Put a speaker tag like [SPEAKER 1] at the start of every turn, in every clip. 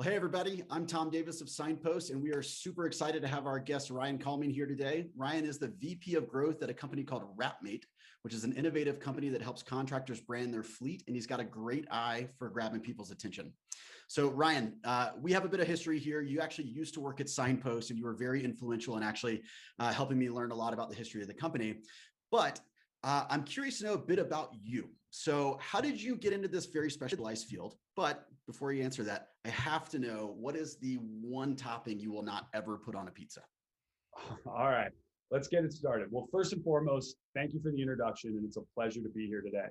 [SPEAKER 1] Well, hey, everybody. I'm Tom Davis of Signpost, and we are super excited to have our guest, Ryan Kalman, here today. Ryan is the VP of Growth at a company called Wrapmate, which is an innovative company that helps contractors brand their fleet, and he's got a great eye for grabbing people's attention. So, Ryan, we have a bit of history here. You actually used to work at Signpost, and you were very influential in actually helping me learn a lot about the history of the company. But I'm curious to know a bit about you. So how did you get into this very specialized field? But before you answer that, I have to know, what is the one topping you will not ever put on a pizza?
[SPEAKER 2] All right, let's get it started. Well, first and foremost, thank you for the introduction, and it's a pleasure to be here today.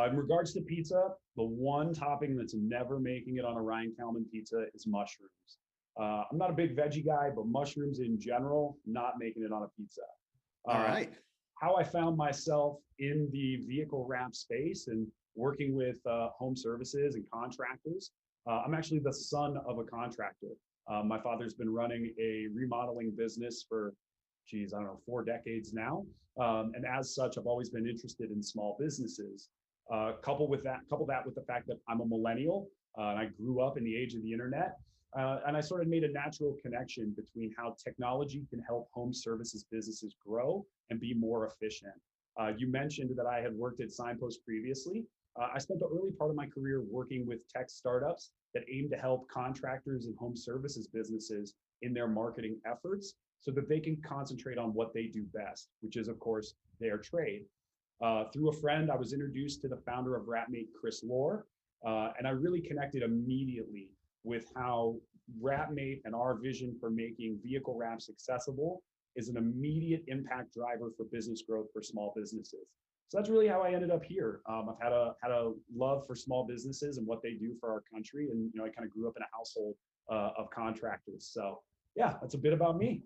[SPEAKER 2] In regards to pizza, the one topping that's never making it on a Ryan Kalman pizza is mushrooms. I'm not a big veggie guy, but mushrooms in general, not making it on a pizza.
[SPEAKER 1] All right.
[SPEAKER 2] How I found myself in the vehicle wrap space and working with home services and contractors. I'm actually the son of a contractor. My father's been running a remodeling business for, I don't know, 4 decades now. And as such, I've always been interested in small businesses. Couple that with the fact that I'm a millennial, and I grew up in the age of the internet. And I sort of made a natural connection between how technology can help home services businesses grow and be more efficient. You mentioned that I had worked at Signpost previously. I spent the early part of my career working with tech startups that aim to help contractors and home services businesses in their marketing efforts so that they can concentrate on what they do best, which is, of course, their trade. Through a friend, I was introduced to the founder of Wrapmate, Chris Lohr, and I really connected immediately with how Wrapmate and our vision for making vehicle wraps accessible is an immediate impact driver for business growth for small businesses. So that's really how I ended up here. I've had a love for small businesses and what they do for our country, and I kind of grew up in a household of contractors. So yeah, that's a bit about me.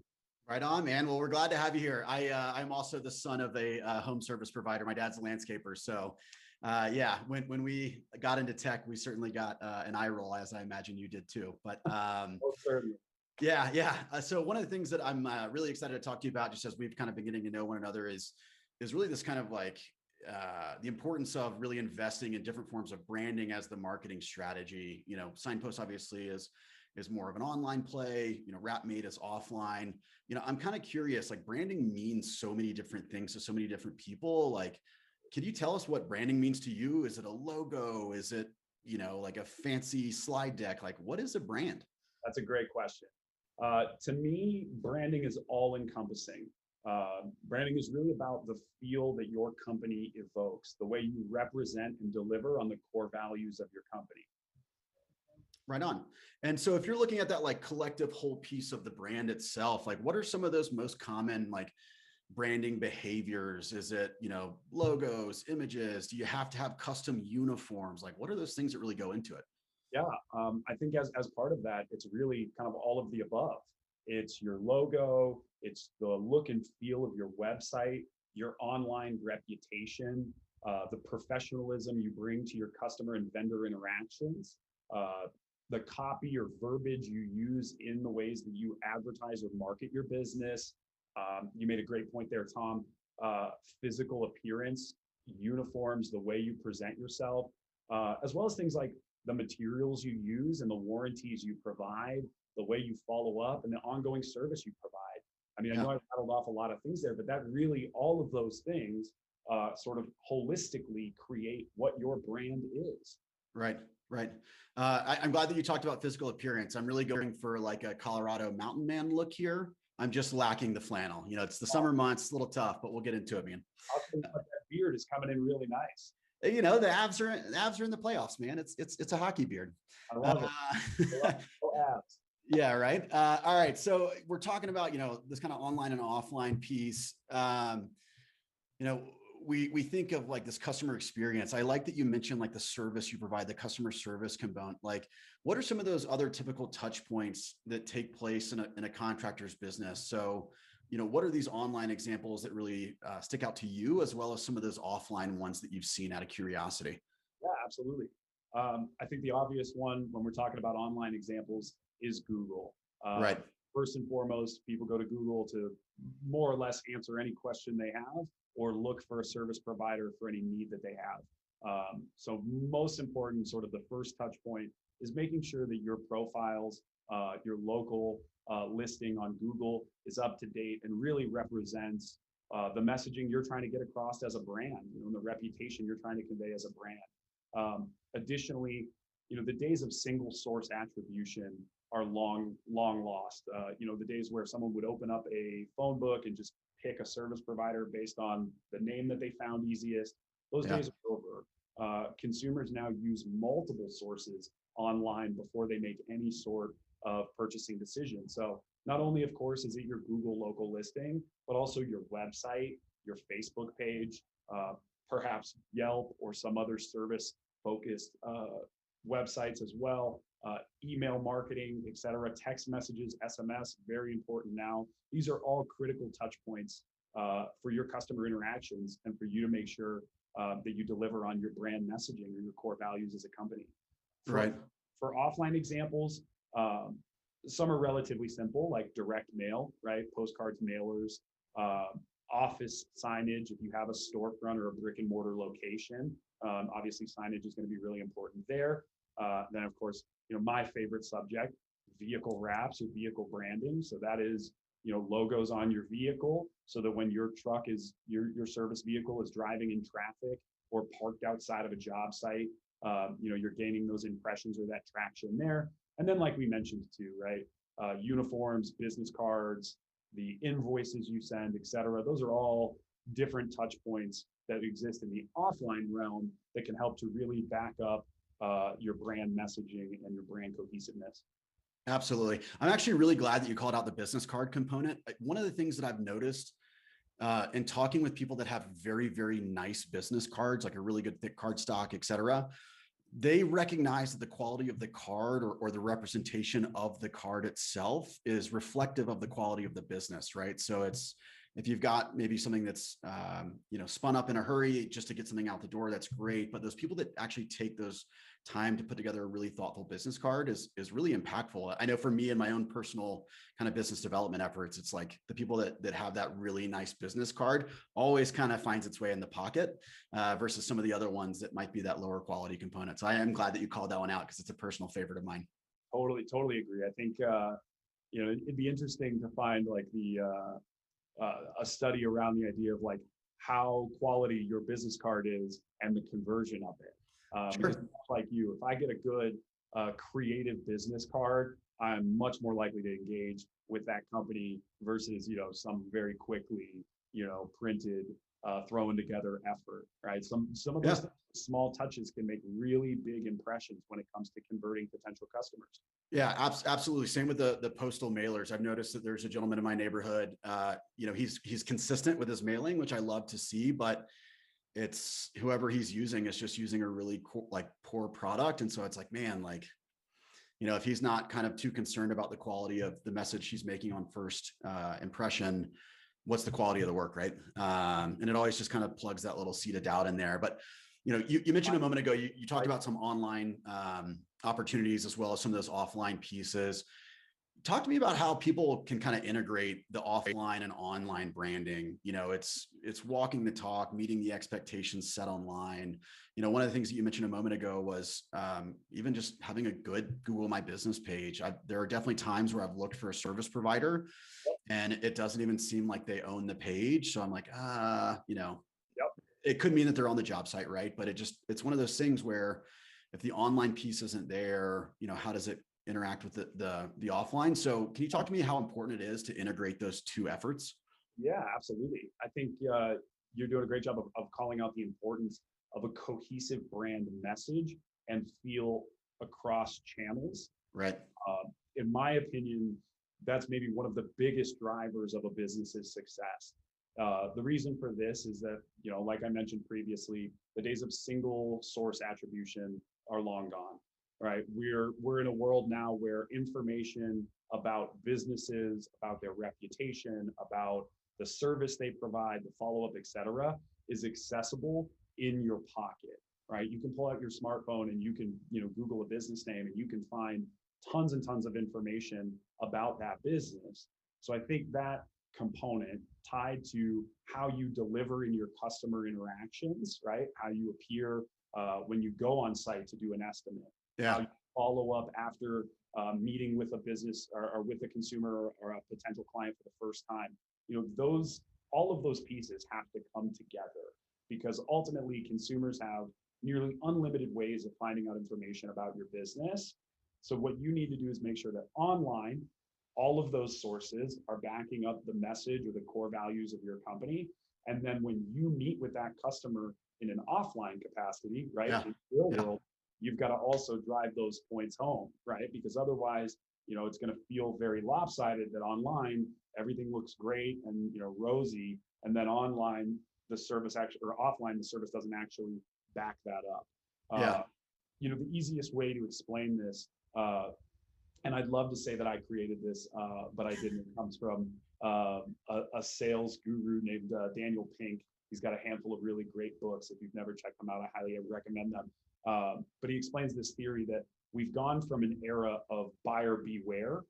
[SPEAKER 1] Right on, man. Well, we're glad to have you here. I'm also the son of a home service provider. My dad's a landscaper, so yeah, when we got into tech, we certainly got an eye roll, as I imagine you did too. But yeah. So one of the things that I'm really excited to talk to you about, just as we've kind of been getting to know one another, is really this kind of like the importance of really investing in different forms of branding as the marketing strategy. Signpost obviously is more of an online play. Wrapmate is offline. I'm kind of curious. Like, branding means so many different things to so many different people. Like, can you tell us what branding means to you? Is it a logo? Is it, like a fancy slide deck? Like, what is a brand?
[SPEAKER 2] That's a great question. To me, branding is all encompassing. Branding is really about the feel that your company evokes, the way you represent and deliver on the core values of your company.
[SPEAKER 1] Right on. And so if you're looking at that like collective whole piece of the brand itself, like what are some of those most common like branding behaviors? Is it, logos, images? Do you have to have custom uniforms? Like, what are those things that really go into it?
[SPEAKER 2] Yeah, I think as part of that, it's really kind of all of the above. It's your logo, it's the look and feel of your website, your online reputation, the professionalism you bring to your customer and vendor interactions, the copy or verbiage you use in the ways that you advertise or market your business. You made a great point there, Tom. Physical appearance, uniforms, the way you present yourself, as well as things like the materials you use and the warranties you provide, the way you follow up, and the ongoing service you provide. I mean, I know I've rattled off a lot of things there, but that really, all of those things sort of holistically create what your brand is.
[SPEAKER 1] Right. I'm glad that you talked about physical appearance. I'm really going for like a Colorado mountain man look here. I'm just lacking the flannel. It's the summer months, it's a little tough, but we'll get into it, man.
[SPEAKER 2] That beard is coming in really nice.
[SPEAKER 1] The abs are in the playoffs, man. It's a hockey beard.
[SPEAKER 2] I love it. Abs.
[SPEAKER 1] Yeah, right. All right. So we're talking about, this kind of online and offline piece. We think of like this customer experience. I like that you mentioned like the service you provide, the customer service component. Like, what are some of those other typical touch points that take place in a contractor's business? So, what are these online examples that really stick out to you, as well as some of those offline ones that you've seen out of curiosity?
[SPEAKER 2] Yeah, absolutely. I think the obvious one when we're talking about online examples is Google.
[SPEAKER 1] Right.
[SPEAKER 2] First and foremost, people go to Google to more or less answer any question they have or look for a service provider for any need that they have. So most important, sort of the first touch point is making sure that your profiles, your local listing on Google is up to date and really represents the messaging you're trying to get across as a brand, and the reputation you're trying to convey as a brand. Additionally, the days of single source attribution are long lost. The days where someone would open up a phone book and just pick a service provider based on the name that they found easiest, those days are over. Consumers now use multiple sources online before they make any sort of purchasing decision. So not only, of course, is it your Google local listing, but also your website, your Facebook page, perhaps Yelp or some other service-focused websites as well, email marketing, et cetera, text messages, SMS, very important now. These are all critical touch points for your customer interactions and for you to make sure that you deliver on your brand messaging or your core values as a company. For offline examples, some are relatively simple, like direct mail, right? Postcards, mailers, office signage. If you have a storefront or a brick and mortar location, obviously signage is going to be really important there. Then, of course, my favorite subject, vehicle wraps or vehicle branding. So that is, logos on your vehicle so that when your truck is, your service vehicle is driving in traffic or parked outside of a job site, you're gaining those impressions or that traction there. And then, like we mentioned too, right? Uniforms, business cards, the invoices you send, et cetera. Those are all different touch points that exist in the offline realm that can help to really back up your brand messaging and your brand cohesiveness.
[SPEAKER 1] Absolutely. I'm actually really glad that you called out the business card component. One of the things that I've noticed in talking with people that have very, very nice business cards, like a really good thick card stock, et cetera, they recognize that the quality of the card or the representation of the card itself is reflective of the quality of the business, right? So if you've got maybe something that's spun up in a hurry just to get something out the door, that's great. But those people that actually take those time to put together a really thoughtful business card is really impactful. I know for me in my own personal kind of business development efforts, it's like the people that have that really nice business card always kind of finds its way in the pocket versus some of the other ones that might be that lower quality component. So I am glad that you called that one out because it's a personal favorite of mine.
[SPEAKER 2] Totally agree. I think, it'd be interesting to find like a study around the idea of like how quality your business card is and the conversion of it. Because like you, if I get a good creative business card, I'm much more likely to engage with that company versus, some very quickly, printed, thrown together effort, right? Some of those small touches can make really big impressions when it comes to converting potential customers.
[SPEAKER 1] Yeah, absolutely. Same with the postal mailers. I've noticed that there's a gentleman in my neighborhood, he's consistent with his mailing, which I love to see, but it's whoever he's using is just using a really cool, poor product. And so it's like, man, if he's not kind of too concerned about the quality of the message he's making on first impression, what's the quality of the work, right? And it always just kind of plugs that little seed of doubt in there. But, you mentioned a moment ago, you talked about some online opportunities as well as some of those offline pieces. Talk to me about how people can kind of integrate the offline and online branding. It's walking the talk, meeting the expectations set online. One of the things that you mentioned a moment ago was even just having a good Google My Business page. There are definitely times where I've looked for a service provider and it doesn't even seem like they own the page. So I'm like, it could mean that they're on the job site, right? But it's one of those things where if the online piece isn't there, how does it interact with the offline? So can you talk to me how important it is to integrate those two efforts?
[SPEAKER 2] Yeah, absolutely. I think you're doing a great job of calling out the importance of a cohesive brand message and feel across channels.
[SPEAKER 1] Right.
[SPEAKER 2] In my opinion, that's maybe one of the biggest drivers of a business's success. The reason for this is that, like I mentioned previously, the days of single source attribution are long gone. Right. We're in a world now where information about businesses, about their reputation, about the service they provide, the follow-up, et cetera, is accessible in your pocket. Right. You can pull out your smartphone and you can, Google a business name and you can find tons and tons of information about that business. So I think that component tied to how you deliver in your customer interactions, right? How you appear when you go on site to do an estimate.
[SPEAKER 1] Yeah.
[SPEAKER 2] How you follow up after meeting with a business or with a consumer or a potential client for the first time. All of those pieces have to come together, because ultimately consumers have nearly unlimited ways of finding out information about your business. So what you need to do is make sure that online, all of those sources are backing up the message or the core values of your company. And then when you meet with that customer in an offline capacity, right,
[SPEAKER 1] Yeah.
[SPEAKER 2] in the real world, you've got to also drive those points home, right? Because otherwise, it's going to feel very lopsided that online everything looks great and rosy, and then online the service actually, or offline the service doesn't actually back that up.
[SPEAKER 1] Yeah.
[SPEAKER 2] The easiest way to explain this, and I'd love to say that I created this, but I didn't. It comes from a sales guru named Daniel Pink. He's got a handful of really great books. If you've never checked them out, I highly recommend them. But he explains this theory that we've gone from an era of buyer beware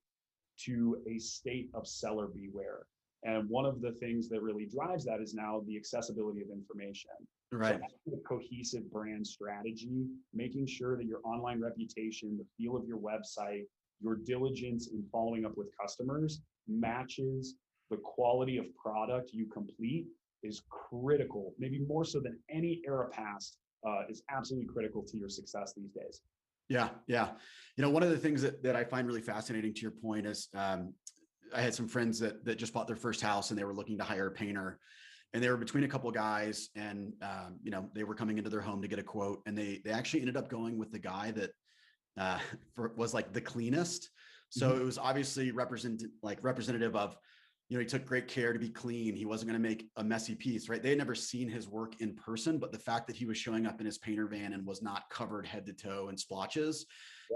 [SPEAKER 2] to a state of seller beware. And one of the things that really drives that is now the accessibility of information.
[SPEAKER 1] Right.
[SPEAKER 2] So a cohesive brand strategy, making sure that your online reputation, the feel of your website, your diligence in following up with customers matches the quality of product you complete is critical, maybe more so than any era past, is absolutely critical to your success these days.
[SPEAKER 1] Yeah. Yeah. One of the things that I find really fascinating to your point is I had some friends that just bought their first house and they were looking to hire a painter, and they were between a couple of guys, and they were coming into their home to get a quote, and they actually ended up going with the guy that was like the cleanest. So it was obviously representative of, he took great care to be clean. He wasn't going to make a messy piece, right? They had never seen his work in person, but the fact that he was showing up in his painter van and was not covered head to toe in splotches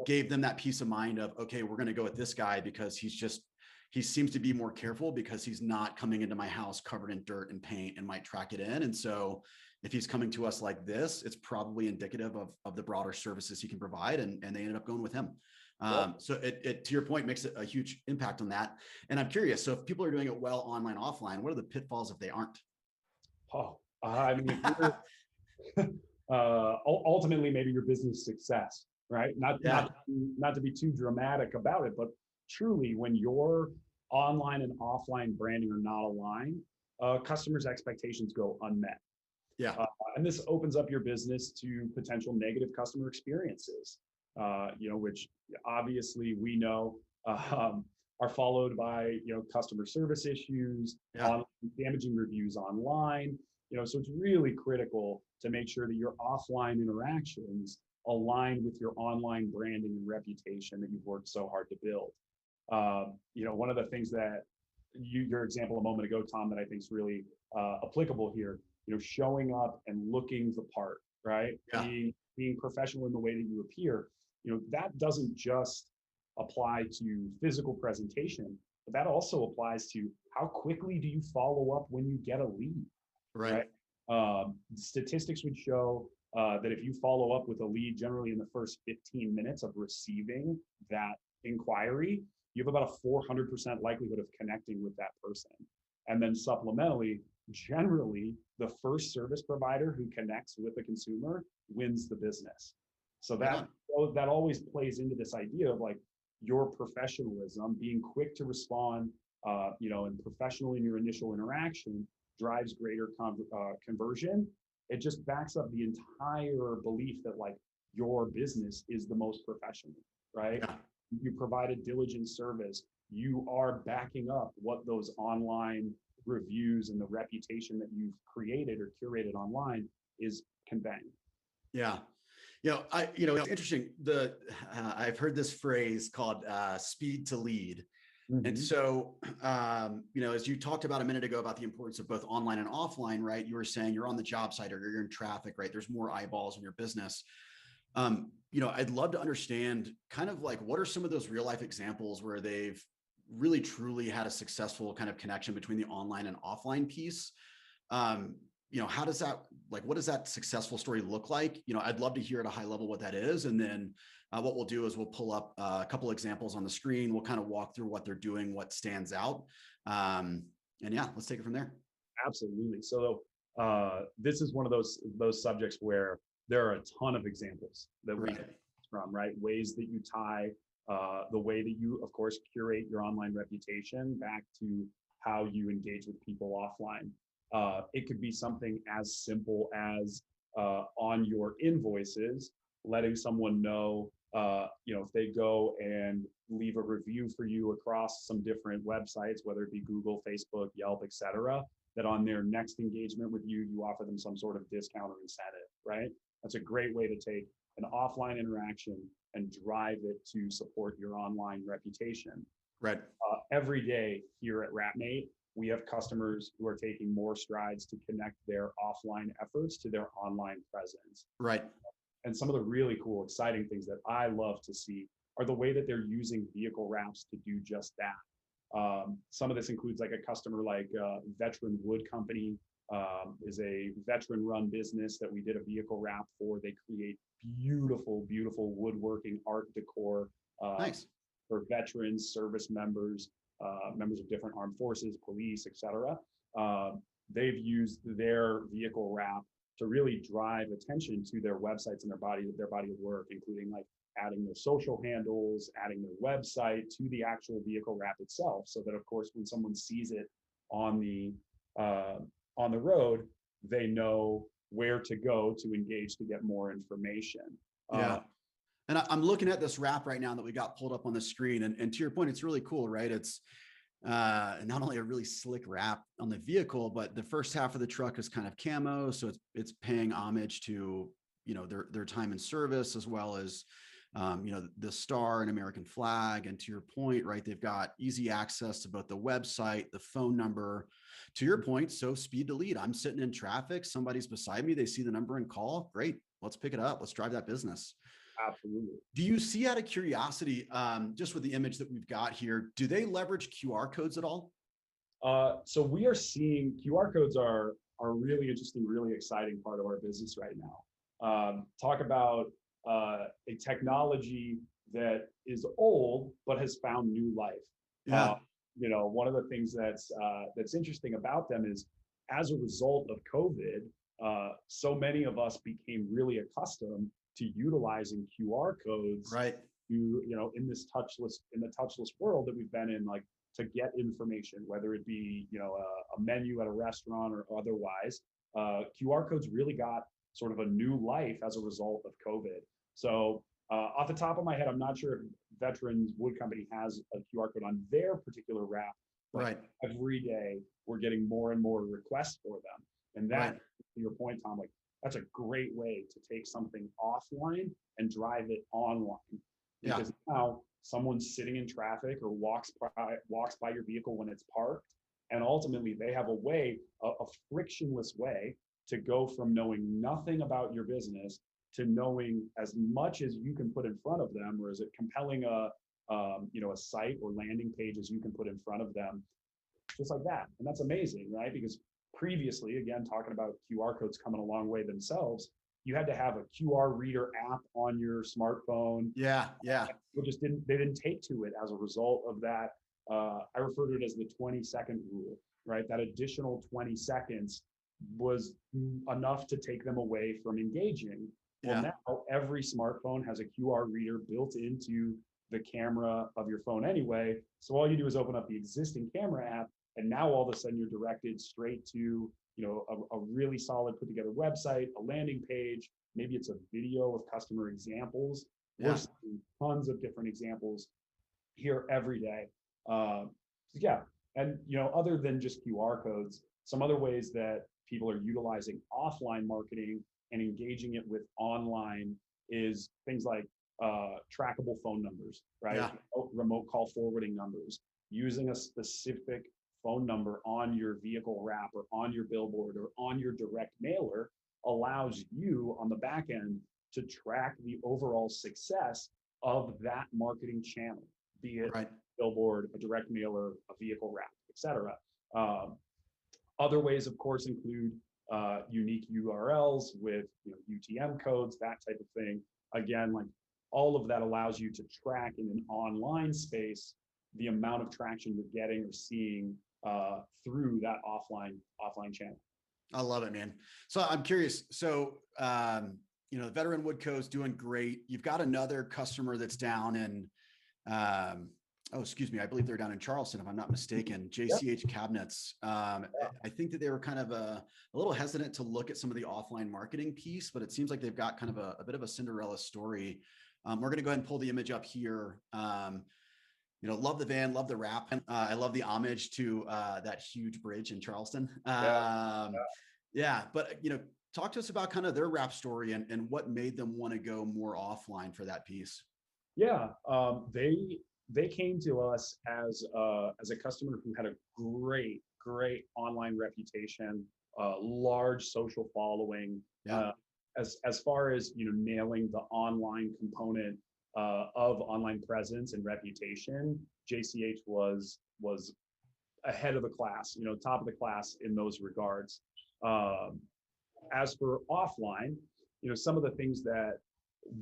[SPEAKER 1] gave them that peace of mind of, okay, we're going to go with this guy because he seems to be more careful because he's not coming into my house covered in dirt and paint and might track it in. And so if he's coming to us like this, it's probably indicative of the broader services he can provide. And they ended up going with him. So it, to your point, makes a huge impact on that. And I'm curious, so if people are doing it well online, offline, what are the pitfalls if they aren't?
[SPEAKER 2] I mean, ultimately, maybe your business success, right? Not to be too dramatic about it, but truly, when your online and offline branding are not aligned, customers' expectations go unmet.
[SPEAKER 1] Yeah.
[SPEAKER 2] And this opens up your business to potential negative customer experiences, which obviously we know are followed by, customer service issues, damaging reviews online. So it's really critical to make sure that your offline interactions align with your online branding and reputation that you've worked so hard to build. One of the things that your example a moment ago, Tom, that I think is really applicable here, showing up and looking the part, right?
[SPEAKER 1] Yeah.
[SPEAKER 2] Being professional in the way that you appear, that doesn't just apply to physical presentation, but that also applies to how quickly do you follow up when you get a lead, right? Statistics would show that if you follow up with a lead generally in the first 15 minutes of receiving that inquiry, you have about a 400% likelihood of connecting with that person. And then supplementally, generally, the first service provider who connects with the consumer wins the business. So that always plays into this idea of like your professionalism, being quick to respond, and professional in your initial interaction drives greater conversion. It just backs up the entire belief that like your business is the most professional, right?
[SPEAKER 1] Yeah.
[SPEAKER 2] You provide a diligent service. You are backing up what those online reviews and the reputation that you've created or curated online is conveying.
[SPEAKER 1] Yeah. It's interesting. I've heard this phrase called speed to lead. Mm-hmm. And so, as you talked about a minute ago about the importance of both online and offline, right? You were saying you're on the job site or you're in traffic, right? There's more eyeballs in your business. I'd love to understand kind of like, what are some of those real life examples where they've really truly had a successful kind of connection between the online and offline piece? How does that, like, what does that successful story look like? I'd love to hear at a high level what that is. And then what we'll do is we'll pull up a couple examples on the screen. We'll kind of walk through what they're doing, what stands out. And yeah, let's take it from there.
[SPEAKER 2] Absolutely. So this is one of those subjects where there are a ton of examples that we from, right? Ways that you tie the way that you, of course, curate your online reputation back to how you engage with people offline. It could be something as simple as on your invoices, letting someone know, if they go and leave a review for you across some different websites, whether it be Google, Facebook, Yelp, etc., that on their next engagement with you, you offer them some sort of discount or incentive, right? That's a great way to take an offline interaction and drive it to support your online reputation.
[SPEAKER 1] Right.
[SPEAKER 2] Every day here at Wrapmate, we have customers who are taking more strides to connect their offline efforts to their online presence.
[SPEAKER 1] Right.
[SPEAKER 2] And some of the really cool, exciting things that I love to see are the way that they're using vehicle wraps to do just that. Some of this includes like a customer like Veteran Wood Company, is a veteran-run business that we did a vehicle wrap for. They create beautiful, beautiful woodworking art decor
[SPEAKER 1] Nice.
[SPEAKER 2] for veterans, service members, members of different armed forces, police, etc. They've used their vehicle wrap to really drive attention to their websites and their body of work, including like adding their social handles, adding their website to the actual vehicle wrap itself, so that of course when someone sees it on the road, they know where to go to engage to get more information.
[SPEAKER 1] Yeah. And I'm looking at this wrap right now that we got pulled up on the screen. And to your point, it's really cool, right? It's not only a really slick wrap on the vehicle, but the first half of the truck is kind of camo. So it's paying homage to, their time in service, as well as, the star and American flag. And to your point, right, they've got easy access to both the website, the phone number. To your point, so speed to lead. I'm sitting in traffic, somebody's beside me, they see the number and call. Great, let's pick it up. Let's drive that business.
[SPEAKER 2] Absolutely.
[SPEAKER 1] Do you see, out of curiosity, just with the image that we've got here, do they leverage QR codes at all?
[SPEAKER 2] So we are seeing QR codes are a really interesting, really exciting part of our business right now. Talk about a technology that is old but has found new life.
[SPEAKER 1] Yeah.
[SPEAKER 2] One of the things that's interesting about them is, as a result of COVID, so many of us became really accustomed to utilizing QR codes,
[SPEAKER 1] right,
[SPEAKER 2] to, in the touchless world that we've been in, like to get information, whether it be, a menu at a restaurant or otherwise. QR codes really got sort of a new life as a result of COVID. So off the top of my head, I'm not sure if Veterans Wood Company has a QR code on their particular wrap, but
[SPEAKER 1] right,
[SPEAKER 2] every day we're getting more and more requests for them. And that,
[SPEAKER 1] right,
[SPEAKER 2] to your point, Tom, like that's a great way to take something offline and drive it online. Because now someone's sitting in traffic or walks by your vehicle when it's parked, and ultimately they have a frictionless way to go from knowing nothing about your business to knowing as much as you can put in front of them, or is it compelling a site or landing page as you can put in front of them, just like that. And that's amazing, right? Because previously, again, talking about QR codes coming a long way themselves, you had to have a QR reader app on your smartphone.
[SPEAKER 1] Yeah.
[SPEAKER 2] They didn't take to it as a result of that. I refer to it as the 20-second rule, right? That additional 20 seconds was enough to take them away from engaging. Well, now every smartphone has a QR reader built into the camera of your phone anyway. So all you do is open up the existing camera app, and now all of a sudden you're directed straight to, a really solid put together website, a landing page. Maybe it's a video of customer examples. We're seeing tons of different examples here every day. And other than just QR codes, some other ways that people are utilizing offline marketing and engaging it with online is things like trackable phone numbers, right?
[SPEAKER 1] Yeah.
[SPEAKER 2] Remote call forwarding numbers, using a specific phone number on your vehicle wrap or on your billboard or on your direct mailer allows you on the back end to track the overall success of that marketing channel, be it billboard, a direct mailer, a vehicle wrap, etc. Other ways, of course, include unique URLs with UTM codes, that type of thing. Again, like all of that allows you to track in an online space the amount of traction you're getting or seeing through that offline channel.
[SPEAKER 1] I love it, man. So I'm curious. So the Veteran Wood Co. is doing great. You've got another customer that's down in, I believe they're down in Charleston, if I'm not mistaken,
[SPEAKER 2] Yep.
[SPEAKER 1] JCH Cabinets. I think that they were kind of a little hesitant to look at some of the offline marketing piece, but it seems like they've got kind of a bit of a Cinderella story. We're going to go ahead and pull the image up here. Love the van, love the wrap. I love the homage to that huge bridge in Charleston. But talk to us about kind of their wrap story and what made them want to go more offline for that piece.
[SPEAKER 2] Yeah, they came to us as a customer who had a great online reputation, large social following.
[SPEAKER 1] Yeah.
[SPEAKER 2] As far as nailing the online component of online presence and reputation, JCH was ahead of the class, top of the class in those regards. As for offline, some of the things that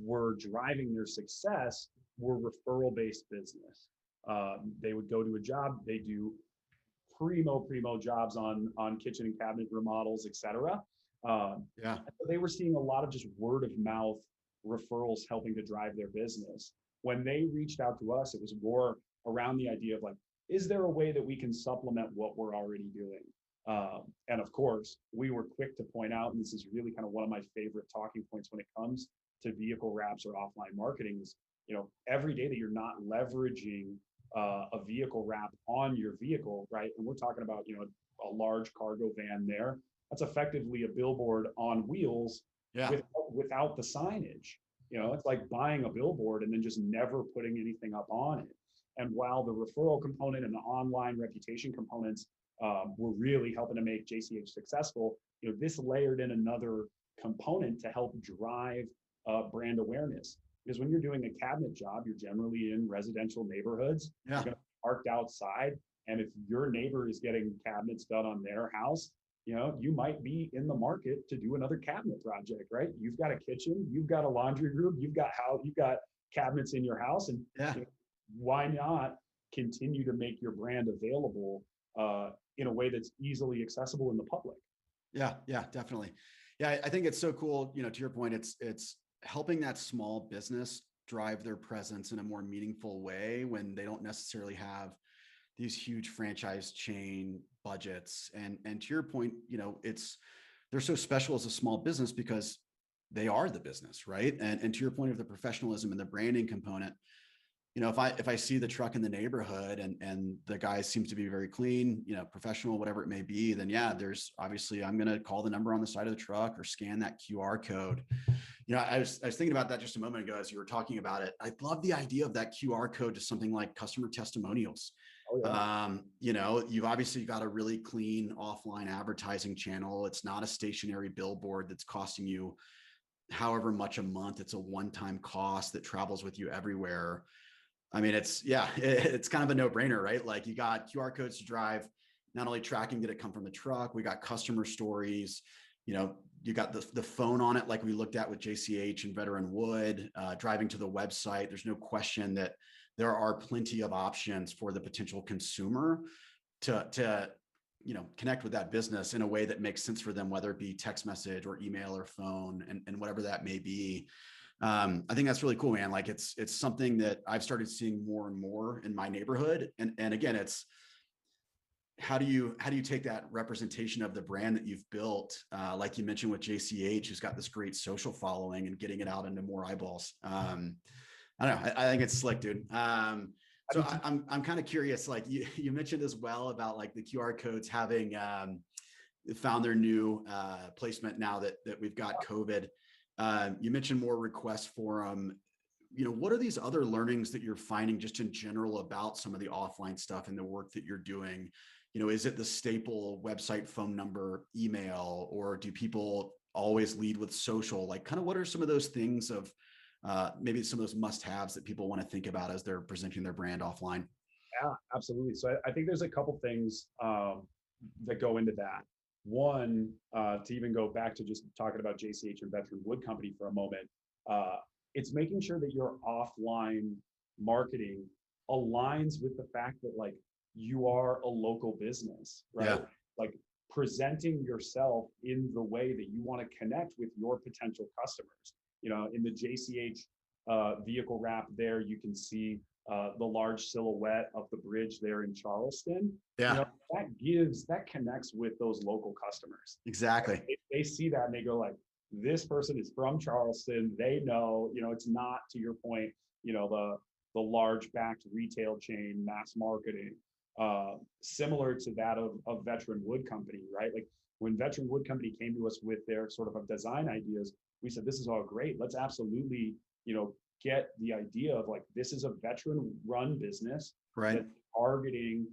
[SPEAKER 2] were driving their success were referral-based business. They would go to a job, they do primo jobs on kitchen and cabinet remodels, etc. They were seeing a lot of just word of mouth referrals helping to drive their business. When they reached out to us, it was more around the idea of like, is there a way that we can supplement what we're already doing? And of course, we were quick to point out, and this is really kind of one of my favorite talking points when it comes to vehicle wraps or offline marketing is, every day that you're not leveraging a vehicle wrap on your vehicle, right? And we're talking about, a large cargo van there. That's effectively a billboard on wheels without the signage. It's like buying a billboard and then just never putting anything up on it. And while the referral component and the online reputation components were really helping to make JCH successful, this layered in another component to help drive brand awareness. Because when you're doing a cabinet job, you're generally in residential neighborhoods. You're going to be parked outside. And if your neighbor is getting cabinets done on their house, you might be in the market to do another cabinet project, right? You've got a kitchen, you've got a laundry room, you've got cabinets in your house, and why not continue to make your brand available in a way that's easily accessible in the public?
[SPEAKER 1] Yeah, definitely. Yeah, I think it's so cool. To your point, it's helping that small business drive their presence in a more meaningful way when they don't necessarily have these huge franchise chain budgets. And to your point, they're so special as a small business because they are the business, right? And to your point of the professionalism and the branding component, if I see the truck in the neighborhood and the guy seems to be very clean, professional, whatever it may be, then there's obviously, I'm going to call the number on the side of the truck or scan that QR code. I was thinking about that just a moment ago as you were talking about it. I love the idea of that QR code to something like customer testimonials.
[SPEAKER 2] Oh, yeah.
[SPEAKER 1] You've obviously got a really clean offline advertising channel. It's not a stationary billboard that's costing you however much a month. It's a one-time cost that travels with you everywhere. I mean, it's kind of a no-brainer, right? Like you got QR codes to drive, not only tracking did it come from the truck, we got customer stories, you got the phone on it, like we looked at with JCH and Veteran Wood, driving to the website. There's no question that there are plenty of options for the potential consumer to connect with that business in a way that makes sense for them, whether it be text message or email or phone and whatever that may be. I think that's really cool, man. Like it's something that I've started seeing more and more in my neighborhood. And again, it's how do you take that representation of the brand that you've built, like you mentioned with JCH, who's got this great social following, and getting it out into more eyeballs. I don't know. I think it's slick, dude. So I'm kind of curious, like you mentioned as well about like the QR codes having found their new placement now that we've got COVID. You mentioned more requests for them. What are these other learnings that you're finding just in general about some of the offline stuff and the work that you're doing? Is it the staple website, phone number, email, or do people always lead with social? Like kind of what are some of those things of maybe some of those must-haves that people want to think about as they're presenting their brand offline?
[SPEAKER 2] Yeah, absolutely. So I think there's a couple things that go into that. One, to even go back to just talking about JCH and Veteran Wood Company for a moment, it's making sure that your offline marketing aligns with the fact that like you are a local business, right?
[SPEAKER 1] Yeah.
[SPEAKER 2] Like presenting yourself in the way that you want to connect with your potential customers. in the JCH vehicle wrap there, you can see the large silhouette of the bridge there in Charleston.
[SPEAKER 1] Yeah,
[SPEAKER 2] That connects with those local customers.
[SPEAKER 1] exactly.
[SPEAKER 2] They see that and they go like, this person is from Charleston. They know, it's not, to your point, the large backed retail chain, mass marketing, similar to that of Veteran Wood Company, right? Like when Veteran Wood Company came to us with their sort of design ideas, we said, this is all great. Let's absolutely, get the idea of like, this is a veteran run business,
[SPEAKER 1] Right.
[SPEAKER 2] that's targeting,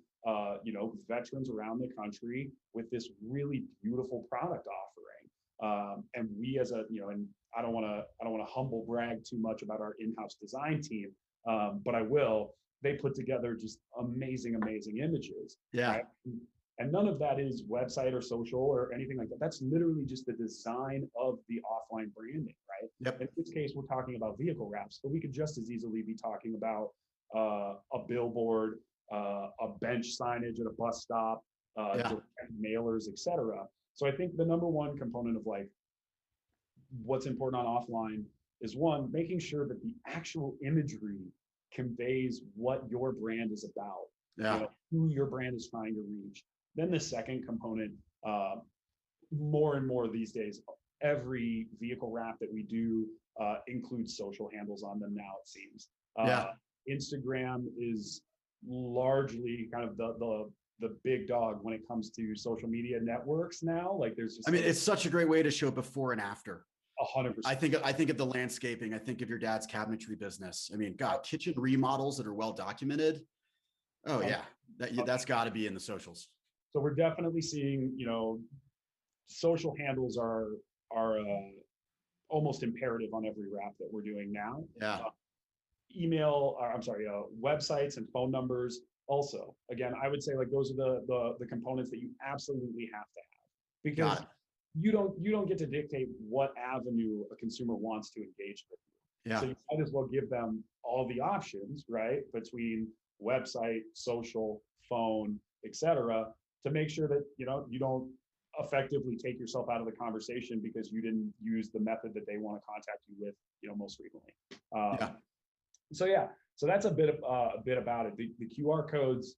[SPEAKER 2] veterans around the country with this really beautiful product offering. And we as and I don't want to humble brag too much about our in-house design team, but I will. They put together just amazing images.
[SPEAKER 1] Yeah.
[SPEAKER 2] Right? And none of that is website or social or anything like that. That's literally just the design of the offline branding, right?
[SPEAKER 1] Yep.
[SPEAKER 2] In this case, we're talking about vehicle wraps, but we could just as easily be talking about a billboard, a bench signage at a bus stop, direct mailers, etc. So I think the number one component of like what's important on offline is one, making sure that the actual imagery conveys what your brand is about,
[SPEAKER 1] Yeah.
[SPEAKER 2] who your brand is trying to reach. Then the second component, more and more these days, every vehicle wrap that we do includes social handles on them now, it seems. Instagram is largely kind of the big dog when it comes to social media networks now. Like there's just,
[SPEAKER 1] it's such a great way to show before and after.
[SPEAKER 2] 100%.
[SPEAKER 1] I think of the landscaping. I think of your dad's cabinetry business. I mean, God, kitchen remodels that are well documented. Oh yeah, that's got to be in the socials.
[SPEAKER 2] So we're definitely seeing, social handles are almost imperative on every wrap that we're doing now.
[SPEAKER 1] Yeah.
[SPEAKER 2] Websites and phone numbers also. Again, I would say like those are the components that you absolutely have to have, because you don't get to dictate what avenue a consumer wants to engage with you.
[SPEAKER 1] Yeah.
[SPEAKER 2] So you might as well give them all the options, right? Between website, social, phone, etc., to make sure that you don't effectively take yourself out of the conversation because you didn't use the method that they want to contact you with, most frequently. So that's a bit about it. The QR codes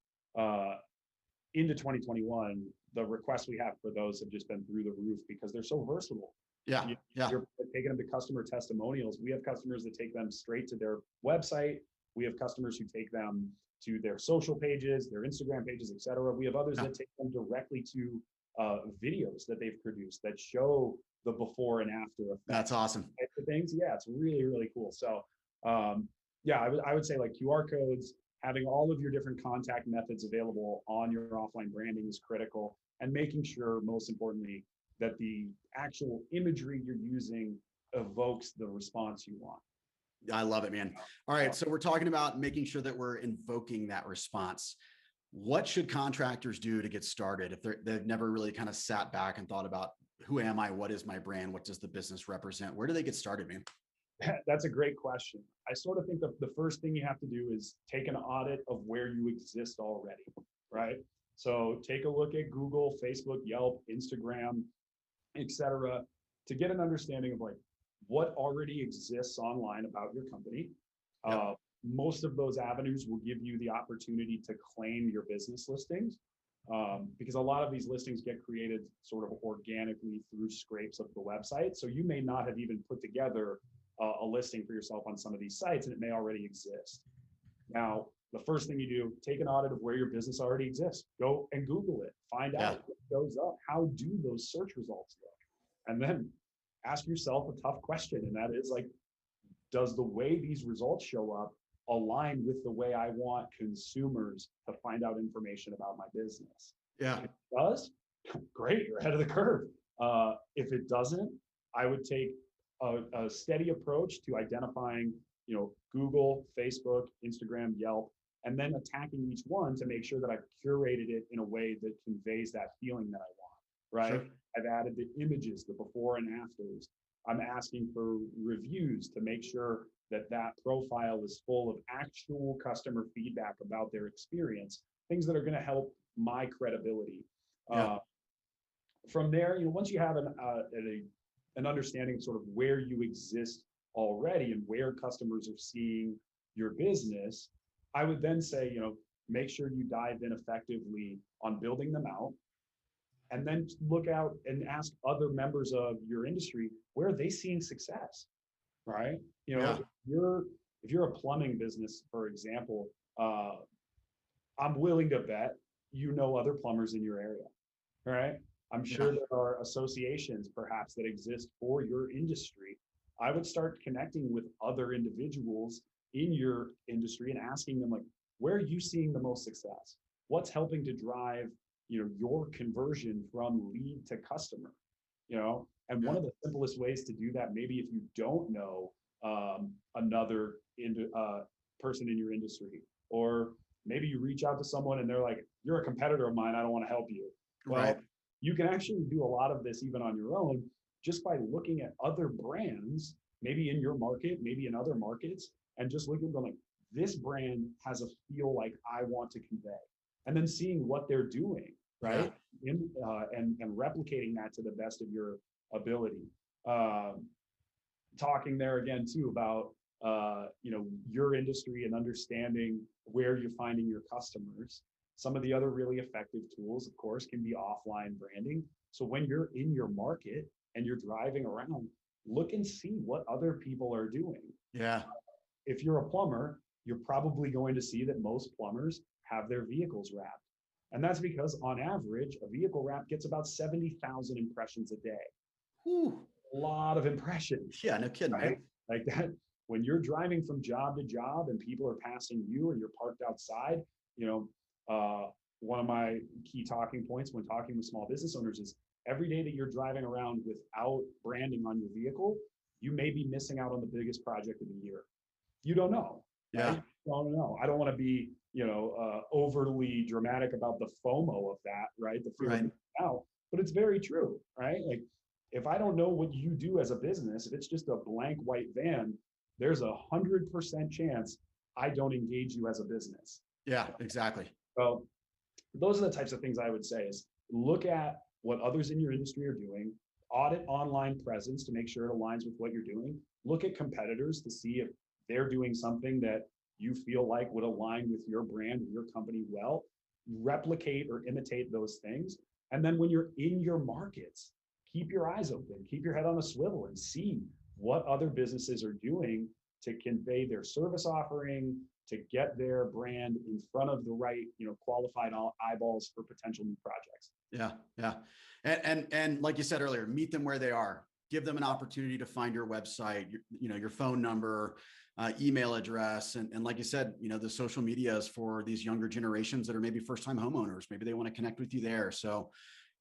[SPEAKER 2] into 2021, the requests we have for those have just been through the roof because they're so versatile.
[SPEAKER 1] You're
[SPEAKER 2] taking them to customer testimonials. We have customers that take them straight to their website. We have customers who take them to their social pages, their Instagram pages, etc. We have others that take them directly to videos that they've produced that show the before and after effect.
[SPEAKER 1] That's awesome.
[SPEAKER 2] Things. Yeah, it's really, really cool. So I would say like QR codes, having all of your different contact methods available on your offline branding is critical, and making sure, most importantly, that the actual imagery you're using evokes the response you want.
[SPEAKER 1] I love it, man. All right. So we're talking about making sure that we're invoking that response. What should contractors do to get started if they've never really kind of sat back and thought about who am I? What is my brand? What does the business represent? Where do they get started, man?
[SPEAKER 2] That's a great question. I sort of think that the first thing you have to do is take an audit of where you exist already, right? So take a look at Google, Facebook, Yelp, Instagram, etc., to get an understanding of like what already exists online about your company. Most of those avenues will give you the opportunity to claim your business listings, because a lot of these listings get created sort of organically through scrapes of the website. So you may not have even put together a listing for yourself on some of these sites, and it may already exist. Now, the first thing you do, take an audit of where your business already exists. Go and Google it. Find out what shows up. How do those search results look? And then ask yourself a tough question, and that is like, does the way these results show up align with the way I want consumers to find out information about my business?
[SPEAKER 1] Yeah.
[SPEAKER 2] If it does, great, you're ahead of the curve. If it doesn't, I would take a steady approach to identifying, Google, Facebook, Instagram, Yelp, and then attacking each one to make sure that I've curated it in a way that conveys that feeling that I want, right?
[SPEAKER 1] Sure.
[SPEAKER 2] I've added the images, the before and afters. I'm asking for reviews to make sure that that profile is full of actual customer feedback about their experience, things that are going to help my credibility. From there, once you have an understanding of sort of where you exist already and where customers are seeing your business, I would then say, make sure you dive in effectively on building them out, and then look out and ask other members of your industry, where are they seeing success, right?
[SPEAKER 1] Yeah.
[SPEAKER 2] If you're a plumbing business, for example, I'm willing to bet other plumbers in your area, right? I'm
[SPEAKER 1] Yeah.
[SPEAKER 2] sure there are associations perhaps that exist for your industry. I would start connecting with other individuals in your industry and asking them, like, where are you seeing the most success? What's helping to drive, your conversion from lead to customer? And one
[SPEAKER 1] Yeah.
[SPEAKER 2] of the simplest ways to do that, maybe if you don't know another person in your industry, or maybe you reach out to someone and they're like, you're a competitor of mine, I don't want to help you.
[SPEAKER 1] Right.
[SPEAKER 2] Well, you can actually do a lot of this even on your own, just by looking at other brands, maybe in your market, maybe in other markets, and just looking at them like, this brand has a feel like I want to convey, and then seeing what they're doing,
[SPEAKER 1] Yeah.
[SPEAKER 2] right? And replicating that to the best of your ability. Talking there again too about your industry and understanding where you're finding your customers. Some of the other really effective tools, of course, can be offline branding. So when you're in your market and you're driving around, look and see what other people are doing.
[SPEAKER 1] Yeah.
[SPEAKER 2] If you're a plumber, you're probably going to see that most plumbers have their vehicles wrapped. And that's because on average, a vehicle wrap gets about 70,000 impressions a day.
[SPEAKER 1] Whew.
[SPEAKER 2] A lot of impressions,
[SPEAKER 1] Yeah, no kidding,
[SPEAKER 2] right?
[SPEAKER 1] man.
[SPEAKER 2] Like that, when you're driving from job to job and people are passing you and you're parked outside, one of my key talking points when talking with small business owners is every day that you're driving around without branding on your vehicle, you may be missing out on the biggest project of the year. You don't know, right?
[SPEAKER 1] Yeah.
[SPEAKER 2] You don't know. I don't want to be, overly dramatic about the FOMO of that, right? The fear of missing out, but it's very true, right? Like, if I don't know what you do as a business, if it's just a blank white van, there's 100% chance I don't engage you as a business.
[SPEAKER 1] Yeah, exactly.
[SPEAKER 2] So those are the types of things I would say is look at what others in your industry are doing, audit online presence to make sure it aligns with what you're doing, look at competitors to see if they're doing something that you feel like would align with your brand and your company well, replicate or imitate those things. And then when you're in your markets, keep your eyes open, keep your head on a swivel and see what other businesses are doing to convey their service offering, to get their brand in front of the right, qualified eyeballs for potential new projects.
[SPEAKER 1] Yeah. Yeah. And like you said earlier, meet them where they are. Give them an opportunity to find your website, your phone number, email address. And like you said, the social medias for these younger generations that are maybe first-time homeowners, maybe they want to connect with you there. So,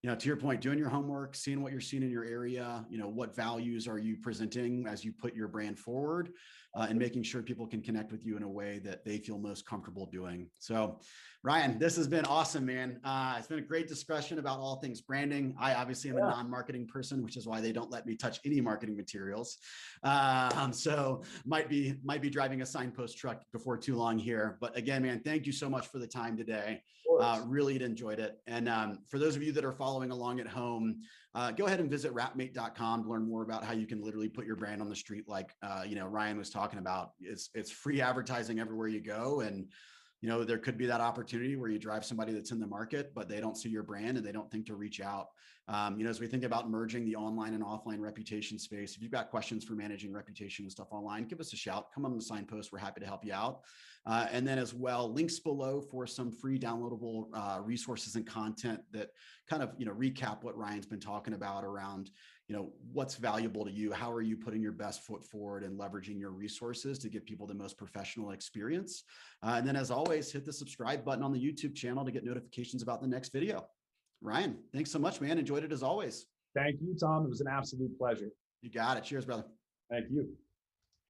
[SPEAKER 1] to your point, doing your homework, seeing what you're seeing in your area, what values are you presenting as you put your brand forward, and making sure people can connect with you in a way that they feel most comfortable doing. So, Ryan, this has been awesome, man. It's been a great discussion about all things branding. I obviously am a non-marketing person, which is why they don't let me touch any marketing materials. So might be driving a signpost truck before too long here. But again, man, thank you so much for the time today. Really enjoyed it. And for those of you that are following along at home, go ahead and visit wrapmate.com to learn more about how you can literally put your brand on the street like Ryan was talking about. It's free advertising everywhere you go. And there could be that opportunity where you drive somebody that's in the market, but they don't see your brand and they don't think to reach out. As we think about merging the online and offline reputation space, if you've got questions for managing reputation and stuff online, give us a shout. Come on the signpost. We're happy to help you out. And then as well, links below for some free downloadable resources and content that kind of, recap what Ryan's been talking about around, what's valuable to you. How are you putting your best foot forward and leveraging your resources to give people the most professional experience? And then as always, hit the subscribe button on the YouTube channel to get notifications about the next video. Ryan, thanks so much, man. Enjoyed it as always.
[SPEAKER 2] Thank you, Tom. It was an absolute pleasure.
[SPEAKER 1] You got it. Cheers, brother.
[SPEAKER 2] Thank you.